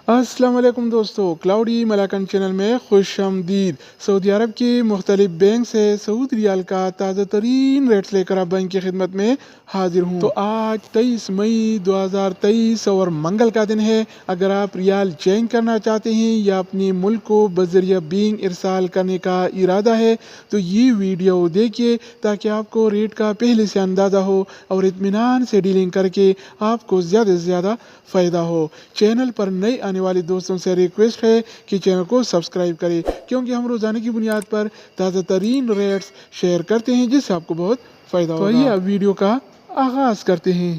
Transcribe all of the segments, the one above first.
السلام علیکم دوستو، کلاؤڈی ملاکن چینل میں خوش آمدید۔ سعودی عرب کے مختلف بینک سے سعودی ریال کا تازہ ترین ریٹس لے کر اب بینک کی خدمت میں حاضر ہوں۔ تو آج 23 مئی 2023 اور منگل کا دن ہے۔ اگر آپ ریال چینج کرنا چاہتے ہیں یا اپنے ملک کو بذریعہ بینک ارسال کرنے کا ارادہ ہے تو یہ ویڈیو دیکھیے تاکہ آپ کو ریٹ کا پہلے سے اندازہ ہو اور اطمینان سے ڈیلنگ کر کے آپ کو زیادہ سے زیادہ فائدہ ہو۔ چینل پر نئے آنے والے دوستوں سے ریکویسٹ ہے کہ چینل کو سبسکرائب کریں، کیونکہ ہم روزانہ کی بنیاد پر تازہ ترین ریٹس شیئر کرتے ہیں جس سے آپ کو بہت فائدہ ہوگا۔ تو آئیے اب ویڈیو کا آغاز کرتے ہیں۔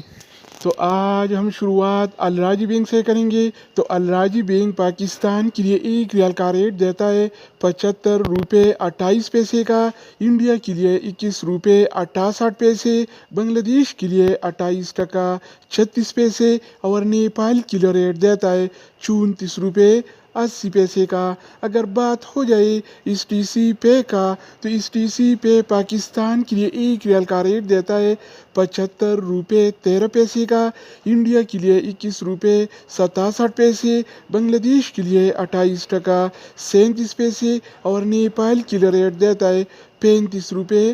تو آج ہم شروعات الراجی بینک سے کریں گے۔ تو الراجی بینک پاکستان کے لیے ایک ریال کا ریٹ دیتا ہے 75 روپے 28 پیسے کا، انڈیا کے لیے 21 روپے 68 پیسے، بنگلہ دیش کے لیے 28 ٹکا 36 پیسے اور نیپال کے لیے ریٹ دیتا ہے 34 روپے 80 پیسے کا۔ اگر بات ہو جائے اس ٹی سی پے کا تو اس ٹی سی پے پاکستان کے لیے ایک ریال کا ریٹ دیتا ہے 75 روپے 13 پیسے کا، انڈیا کے لیے 21 روپے 67 پیسے، بنگلہ دیش کے لیے 28 ٹکا 37 پیسے اور نیپال کے لیے ریٹ دیتا ہے 35 روپے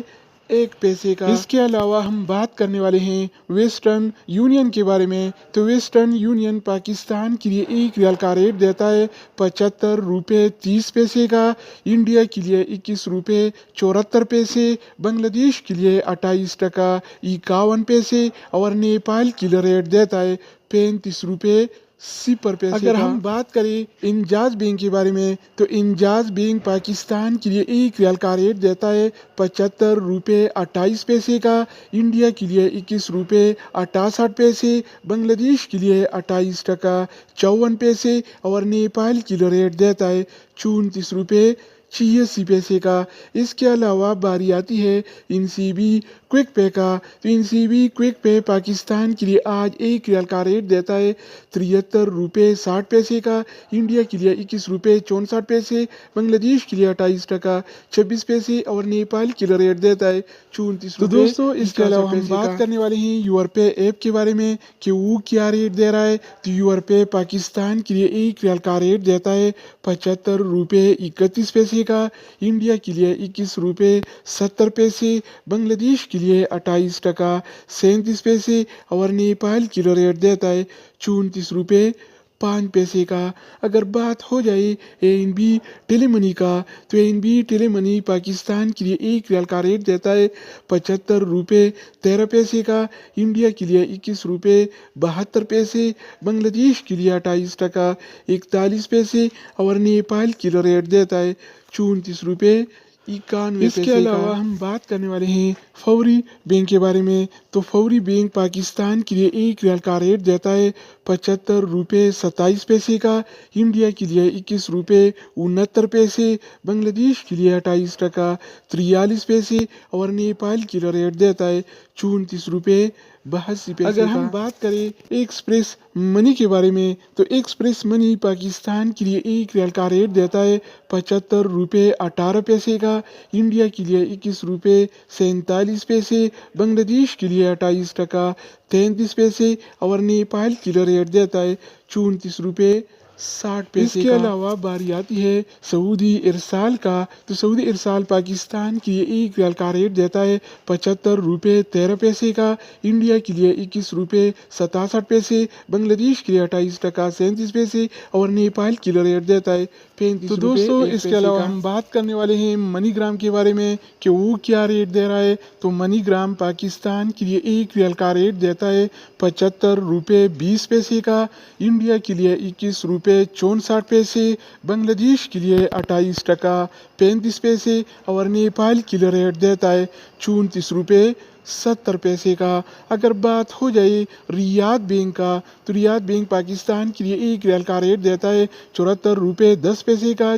1 پیسے کا۔ اس کے علاوہ ہم بات کرنے والے ہیں ویسٹرن یونین کے بارے میں۔ تو ویسٹرن یونین پاکستان کے لیے ایک ریال کا ریٹ دیتا ہے 75 روپے 30 پیسے کا، انڈیا کے لیے 21 روپے 74 پیسے، بنگلہ دیش کے لیے 28 ٹکا 51 پیسے اور نیپال کے لیے ریٹ دیتا ہے 35 روپے 0 پیسے۔ اگر ہم بات کریں انجاز بینک کے بارے میں تو انجاز بینک پاکستان کے لیے ایک ریال کا ریٹ دیتا ہے 75 روپے 28 پیسے کا، انڈیا کے لیے 21 روپے 68 پیسے، بنگلہ دیش کے لیے 28 ٹکا 54 پیسے اور نیپال کے لیے ریٹ دیتا ہے 34 روپے 86 پیسے کا۔ اس کے علاوہ باری آتی ہے این سی بی کوئک پے کا۔ تو این سی بی کوئک پے پاکستان کے لیے آج ایک ریال کا ریٹ دیتا ہے 73 روپے 60 پیسے کا، انڈیا کے لیے 21 روپے 64 پیسے، بنگلہ دیش کے لیے 28 ٹکا 26 پیسے اور نیپال کے لیے ریٹ دیتا ہے 34 روپے۔ تو دوستو اس کے علاوہ ہم بات کرنے والے ہیں یور پے ایپ کے بارے میں کہ وہ کیا ریٹ دے رہا ہے۔ تو یور پے پاکستان کے لیے ایک ریال کا ریٹ دیتا ہے 75 روپے 31 پیسے کا، انڈیا کے لیے 21 روپے 70 پیسے، بنگلہ دیش کے لیے 28 ٹکا 37 پیسے اور نیپال کے لیے ریٹ دیتا ہے 34 روپے 5 پیسے کا۔ اگر بات ہو جائے اے این بی ٹیلی منی کا تو اے این بی ٹیلی منی پاکستان کے لیے ایک ریال کا ریٹ دیتا ہے 75 روپے 13 پیسے کا، انڈیا کے لیے 21 روپے 72 پیسے، بنگلہ دیش کے لیے 28 ٹکا 41 پیسے اور نیپال کے لیے ریٹ دیتا ہے 34 روپے 91 پیسے۔ اس کے علاوہ ہم بات کرنے والے ہیں فوری بینک کے بارے میں۔ تو فوری بینک پاکستان کے لیے ایک ریال کا ریٹ دیتا ہے 75 روپے 27 پیسے کا، انڈیا کے لیے 21 روپے 69 پیسے، بنگلہ دیش کے لیے 28 ٹکا 43 پیسے اور نیپال کے لیے ریٹ دیتا ہے 34 روپے 82 پیسے۔ اگر ہم بات کریں ایکسپریس منی کے بارے میں تو ایکسپریس منی پاکستان کے لیے ایک ریال کا ریٹ دیتا ہے 75 روپے 18 پیسے کا، انڈیا کے لیے 21 روپے 47 پیسے، بنگلہ دیش کے لیے 28 ٹکا 33 پیسے اور نیپال کے لیے ریٹ دیتا ہے 34 روپے 60 پیسے۔ اس کے علاوہ باری آتی ہے سعودی ارسال کا۔ تو سعودی ارسال پاکستان کے لیے ایک ریال کا ریٹ دیتا ہے 75 روپے 13 پیسے کا، انڈیا کے لیے 21 روپے 67 پیسے، بنگلہ دیش کے لیے 28 ٹکا 37 پیسے اور نیپال کے لیے ریٹ دیتا ہے 35 روپے۔ تو دوستو اس کے علاوہ ہم بات کرنے والے ہیں منی گرام کے بارے میں کہ وہ کیا ریٹ دے رہا ہے۔ تو منی گرام پاکستان کے لیے ایک ریال کا ریٹ دیتا ہے 75 روپے 20 پیسے کا، انڈیا کے لیے 21 روپے 64 پیسے، بنگلہ دیش کے لیے 28 ٹکا 35 پیسے اور نیپال کے لیے ریٹ دیتا ہے 34 روپے 70 پیسے کا۔ اگر بات ہو جائے ریاض بینک کا تو ریاض بینک پاکستان کے لیے ایک ریال کا ریٹ دیتا ہے 74 روپے 10 پیسے کا،